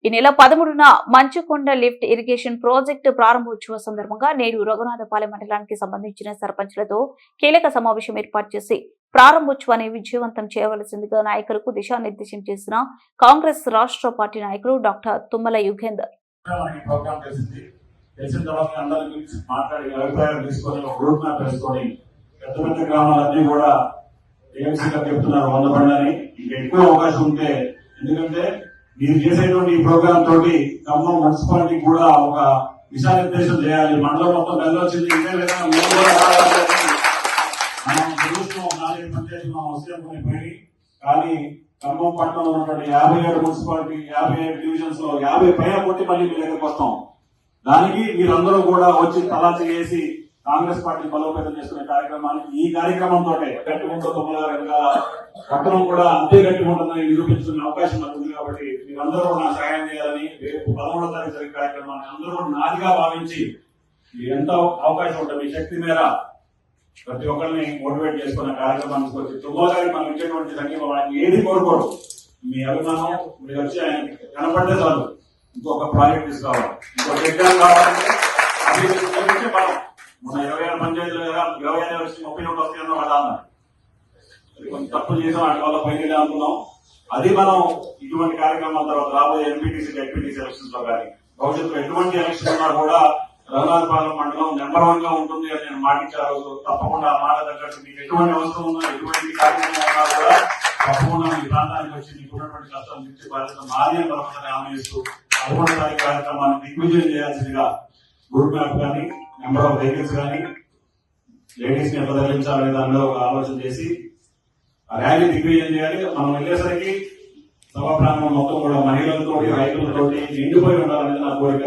ఈ నెల 13న మంచుకొండ lift irrigation project ప్రారంభోత్సవ సందర్భంగా నేడు రఘునాథపాలెం మండలానికి సంబంధించిన సర్పంచ్లతో కీలక సమావేశం ఏర్పాటు చేసి ప్రారంభోత్సవాన్ని విజయవంతం చేయవలసిందిగా నాయకులకు దిశానిర్దేశం చేసిన కాంగ్రెస్ రాష్ట్ర పార్టీ నాయకులు డాక్టర్ తుమ్మల యుగేందర్. మీరు చేసేటువంటి ఈ ప్రోగ్రామ్ తోటి ఖమ్మం మున్సిపాలిటీ కూడా ఒక దిశానిర్దేశం చేయాలి. మండలం మొత్తం వెళ్ళొచ్చింది. ఇదే విధంగా మేము కూడా మనం తెలుస్తున్నాం. 4 పంచాయతీలు మనం అవసరం పోయి, కానీ ఖమ్మం పట్టణంలో ఉన్నటువంటి 57 మున్సిపాలిటీ 57 డివిజన్స్ లో 50 పైన కొట్టి మళ్ళీ మీ దగ్గరకు వస్తాం. దానికి మీరందరూ కూడా వచ్చి తలా చేసి కాంగ్రెస్ పార్టీ బలోపేతం చేసుకునే కార్యక్రమానికి ఈ కార్యక్రమంతో గట్టి ఉంటుంది. పట్టణం కూడా అంతే గట్టి ఉంటుందని నిరూపించుకునే అవకాశం మనకు ఉంది. కాబట్టి మీరందరూ నా సహాయం చేయాలని, రేపు 13వ తారీఖు జరిగే కార్యక్రమాన్ని అందరూ కూడా నాదిగా భావించి ఎంత అవకాశం ఉంటుంది మీ శక్తి మేర ప్రతి ఒక్కరిని మోటివేట్ చేసుకున్న కార్యక్రమాన్ని తీసుకొచ్చి 9వ తారీఖు మనం ఇచ్చేటువంటి సంఖ్యలో ఆయన ఏది కోరుకోరు. మీ అభిమానం మీరు వచ్చి ఆయన కనపడితే చాలు. ఇంకొక ప్రాజెక్ట్ తీసుకోవాలి, ఇంకొక ఎగ్జామ్ కావాలంటే అభివృద్ధి బలం. మన 26 పంచాయతీలు కదా, 25 వచ్చి 30 వస్తాయన్నో కదా అన్నారు. కొంచెం తప్పులు చేసాం, వాటి వల్ల పైకి అనుకున్నాం. అది మనం ఇటువంటి కార్యక్రమాల తర్వాత రాబోయే ఎంపీటీసీ జెడ్పీటీసీ ఎలక్షన్స్ లో కానీ భవిష్యత్తులో ఎటువంటి ఎలక్షన్ ఉన్నా కూడా రఘునాథపాలెం మండలం నెంబర్ 1 గా ఉంటుంది అని నేను మాటించారు. తప్పకుండా ఆ మాట తగ్గట్టు మీకు ఎటువంటి అవసరం ఉన్నా, ఎటువంటి కార్యక్రమం ఉన్నా కూడా తప్పకుండా మీ ప్రాంతానికి వచ్చి మీకు ఉన్నటువంటి కష్టాలు తీర్చే బాధ్యత మాది అని తప్పకుండా హామీ ఇస్తూ 11వ తారీఖు కార్యక్రమాన్ని దిగ్విజయం చేయాల్సిందిగా గ్రూప్ మ్యాప్ కానీ నెంబర్ ఆఫ్ వెహికల్స్ కానీ లేడీస్ ని ఎట్లా తరలించాలనే దాని మీద ఒక ఆలోచన చేసి ర్యాలీ దిగ్విజయం చేయాలి. మనం వెళ్ళేసరికి సభా ప్రాంగణం మొత్తం కూడా మహిళలతో రైతులతో నిండిపోయి ఉండాలనేది నా కోరిక.